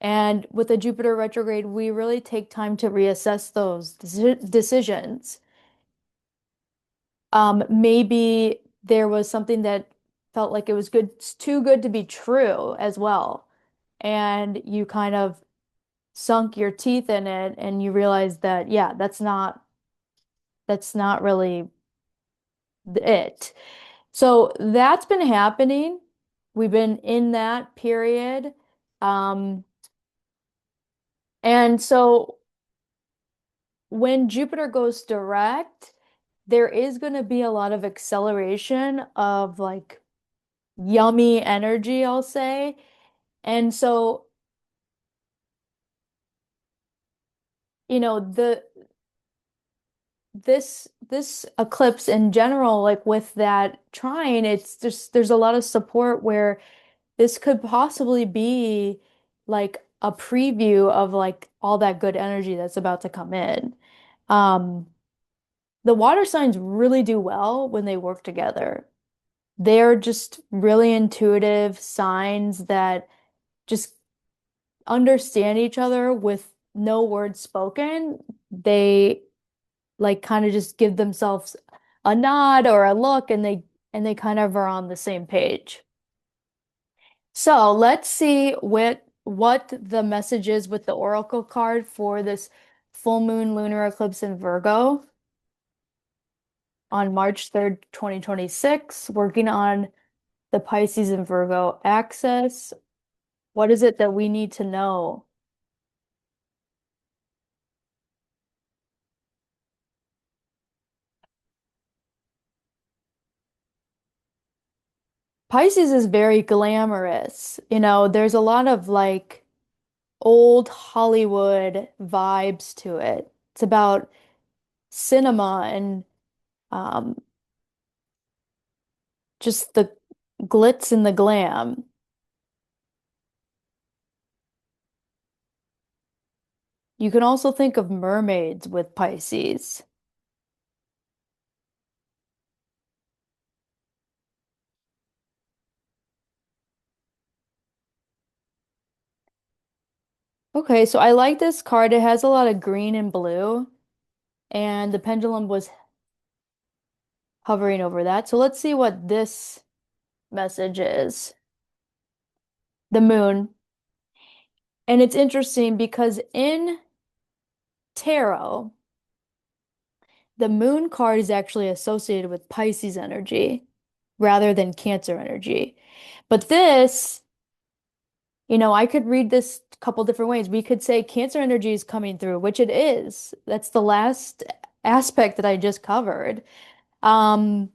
And with the Jupiter retrograde, we really take time to reassess those decisions. Maybe there was something that felt like it was too good to be true as well. And you kind of sunk your teeth in it and you realize that, yeah, that's not really it. So that's been happening. We've been in that period. Um, and so when Jupiter goes direct, there is going to be a lot of acceleration of like yummy energy, I'll say. And so, the this eclipse in general, like with that trine, it's just there's a lot of support where this could possibly be like a preview of like all that good energy that's about to come in. Um, the water signs really do well when they work together. They're just really intuitive signs that just understand each other with no words spoken. They like kind of just give themselves a nod or a look and they kind of are on the same page. So let's see what the message is with the oracle card for this full moon lunar eclipse in Virgo on March 3rd, 2026, working on the Pisces and Virgo axis. What is it that we need to know? Pisces is very glamorous. There's a lot of like old Hollywood vibes to it. It's about cinema and um, just the glitz and the glam. You can also think of mermaids with Pisces. Okay, so I like this card. It has a lot of green and blue, and the pendulum was hovering over that. So let's see what this message is. The moon. And it's interesting because in tarot, the moon card is actually associated with Pisces energy. rather than Cancer energy. But this, I could read this a couple different ways. We could say Cancer energy is coming through, which it is. That's the last aspect that I just covered. Um,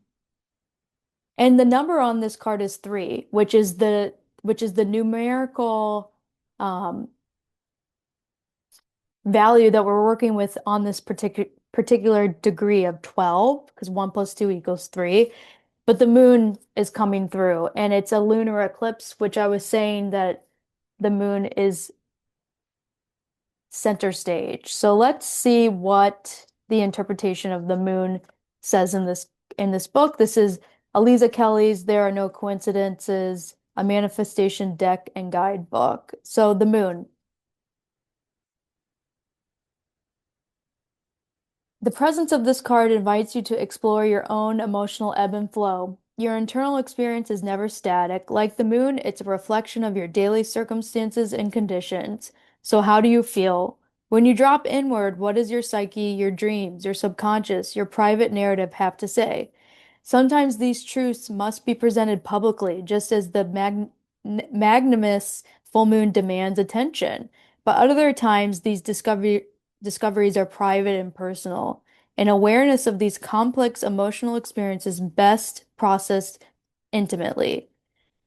and the number on this card is three, which is the numerical um, value that we're working with on this particular degree of 12, because 1 plus 2 equals 3. But the moon is coming through, and it's a lunar eclipse, which I was saying that the moon is center stage. So let's see what the interpretation of the moon says in this book. This is Aliza Kelly's There Are No Coincidences, a manifestation deck and guidebook. So the moon. The presence of this card invites you to explore your own emotional ebb and flow. Your internal experience is never static. Like the moon, it's a reflection of your daily circumstances and conditions. So, how do you feel? When you drop inward, what does your psyche, your dreams, your subconscious, your private narrative have to say? Sometimes these truths must be presented publicly, just as the magnanimous full moon demands attention. But other times, these discoveries are private and personal. And awareness of these complex emotional experiences best processed intimately.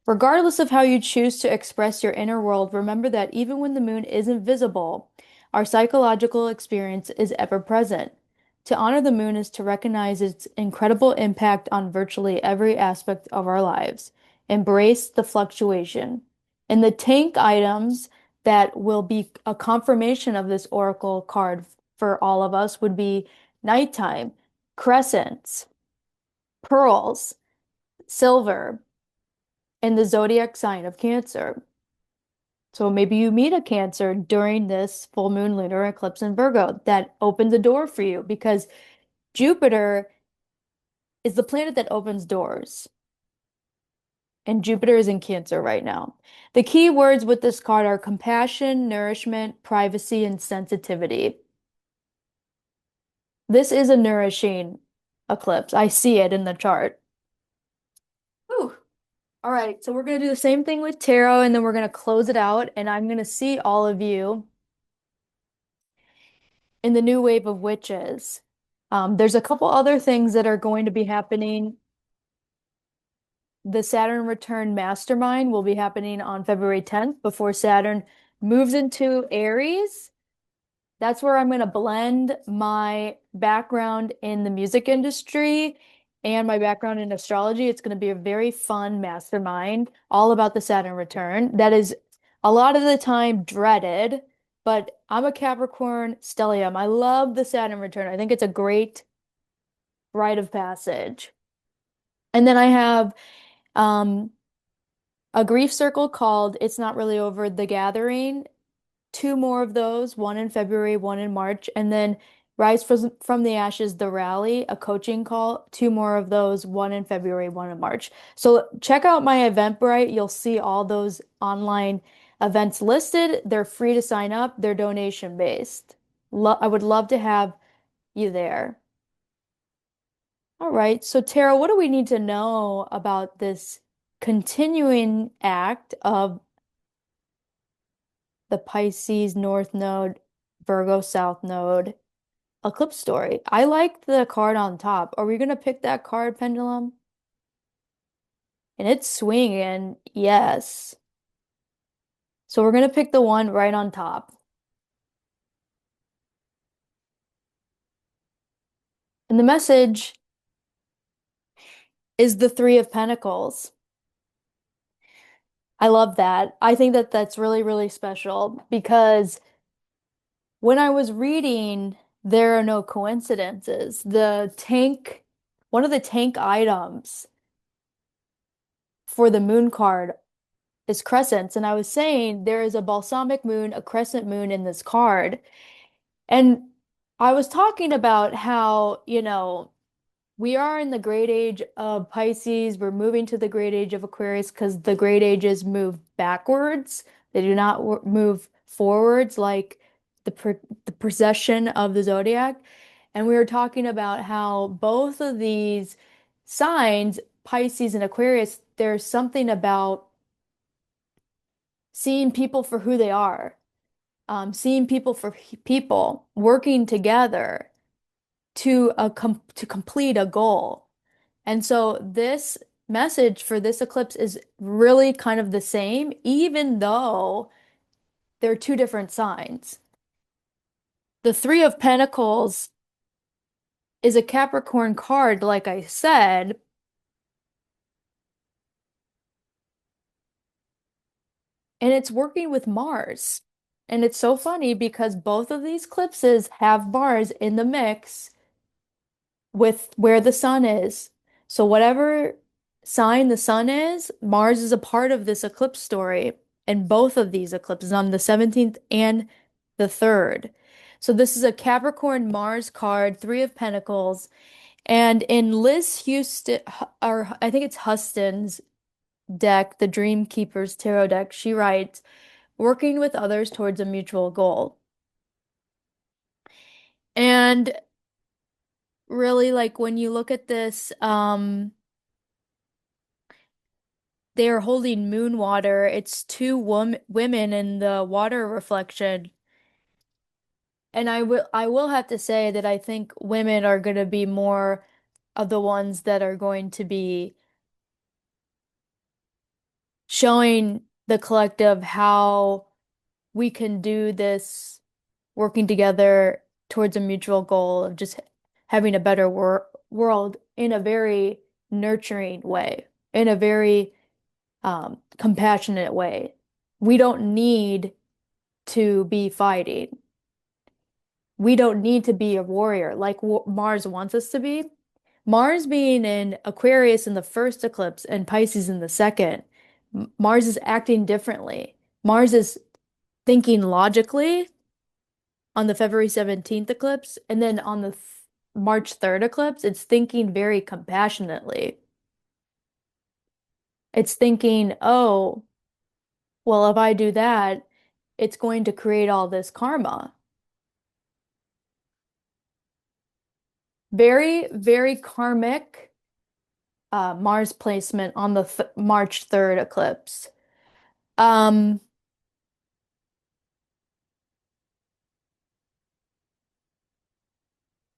Regardless of how you choose to express your inner world, remember that even when the moon isn't visible, our psychological experience is ever present. To honor the moon is to recognize its incredible impact on virtually every aspect of our lives. Embrace the fluctuation. And the tank items that will be a confirmation of this oracle card for all of us would be nighttime, crescents, pearls, silver, and the zodiac sign of Cancer. So maybe you meet a Cancer during this full moon lunar eclipse in Virgo that opens a door for you because Jupiter is the planet that opens doors. And Jupiter is in Cancer right now. The key words with this card are compassion, nourishment, privacy, and sensitivity. This is a nourishing eclipse. I see it in the chart. Whew. All right, so we're going to do the same thing with tarot, and then we're going to close it out, and I'm going to see all of you in the new wave of witches. There's a couple other things that are going to be happening. The Saturn return mastermind will be happening on February 10th before Saturn moves into Aries. That's where I'm going to blend my background in the music industry and my background in astrology. It's going to be a very fun mastermind, all about the Saturn return. That is a lot of the time dreaded, but I'm a Capricorn stellium. I love the Saturn return. I think it's a great rite of passage. And then I have um, a grief circle called It's Not Really Over the Gathering. Two more of those, one in February, one in March, and then Rise from the Ashes, the rally, a coaching call, two more of those, one in February, one in March. So check out my Eventbrite. You'll see all those online events listed. They're free to sign up. They're donation based. I would love to have you there. All right. So Tara, what do we need to know about this continuing act of the Pisces North Node, Virgo South Node eclipse story? I like the card on top. Are we gonna pick that card, Pendulum? And it's swinging, yes. So we're gonna pick the one right on top. And the message is the Three of Pentacles. I love that. I think that that's really, really special because when I was reading There Are No Coincidences, one of the tank items for the moon card is crescents. And I was saying there is a balsamic moon, a crescent moon in this card. And I was talking about how, we are in the great age of Pisces. We're moving to the great age of Aquarius because the great ages move backwards. They do not move forwards like the precession of the zodiac. And we were talking about how both of these signs Pisces and Aquarius, there's something about seeing people for who they are, seeing people for people, working together to complete a goal. And so this message for this eclipse is really kind of the same, even though they're two different signs. The Three of Pentacles is a Capricorn card, like I said, and it's working with Mars. And it's so funny because both of these eclipses have Mars in the mix with where the sun is. So whatever sign the sun is, Mars is a part of this eclipse story in both of these eclipses on the 17th and the 3rd. So this is a Capricorn Mars card, Three of Pentacles. And in Liz Houston, or I think it's Huston's deck, the Dream Keepers Tarot deck, she writes, working with others towards a mutual goal. And really, like when you look at this, they are holding moon water. It's two women in the water reflection. And I will have to say that I think women are going to be more of the ones that are going to be showing the collective how we can do this working together towards a mutual goal of just having a better world in a very nurturing way, in a very compassionate way. We don't need to be fighting. We don't need to be a warrior like Mars wants us to be. Mars being in Aquarius in the first eclipse and Pisces in the second, Mars is acting differently. Mars is thinking logically on the February 17th eclipse, and then on the March 3rd eclipse, it's thinking very compassionately. It's thinking, oh, well, if I do that, it's going to create all this karma. Very, very karmic Mars placement on the th March 3rd eclipse. Um,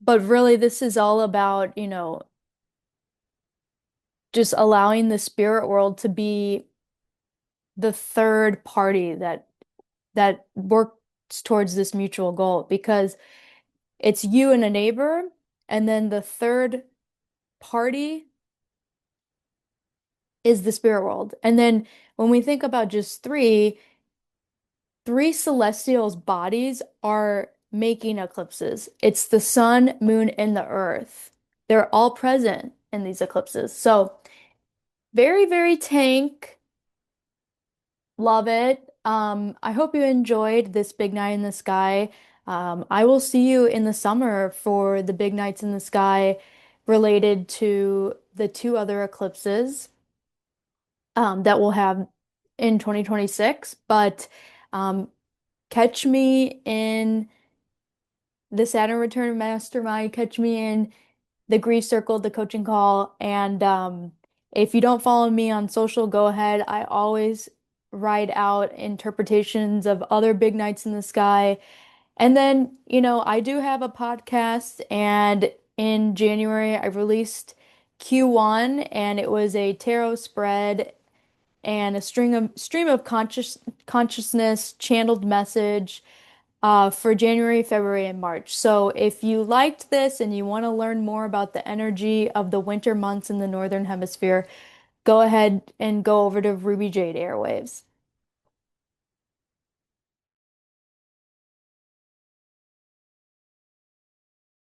but really, this is all about, just allowing the spirit world to be the third party that works towards this mutual goal because it's you and a neighbor, and then the third party is the spirit world. And then when we think about just three celestials' bodies are making eclipses. It's the sun, moon, and the earth. They're all present in these eclipses. So very, very tank. Love it. I hope you enjoyed this big night in the sky. I will see you in the summer for the big nights in the sky related to the two other eclipses that we'll have in 2026. But um, catch me in the Saturn Return Mastermind, catch me in the Grief Circle, the coaching call. And if you don't follow me on social, go ahead. I always write out interpretations of other big nights in the sky. And then, I do have a podcast, and in January, I released Q1, and it was a tarot spread and a stream of consciousness channeled message for January, February, and March. So if you liked this and you want to learn more about the energy of the winter months in the Northern Hemisphere, go ahead and go over to Ruby Jade Airwaves.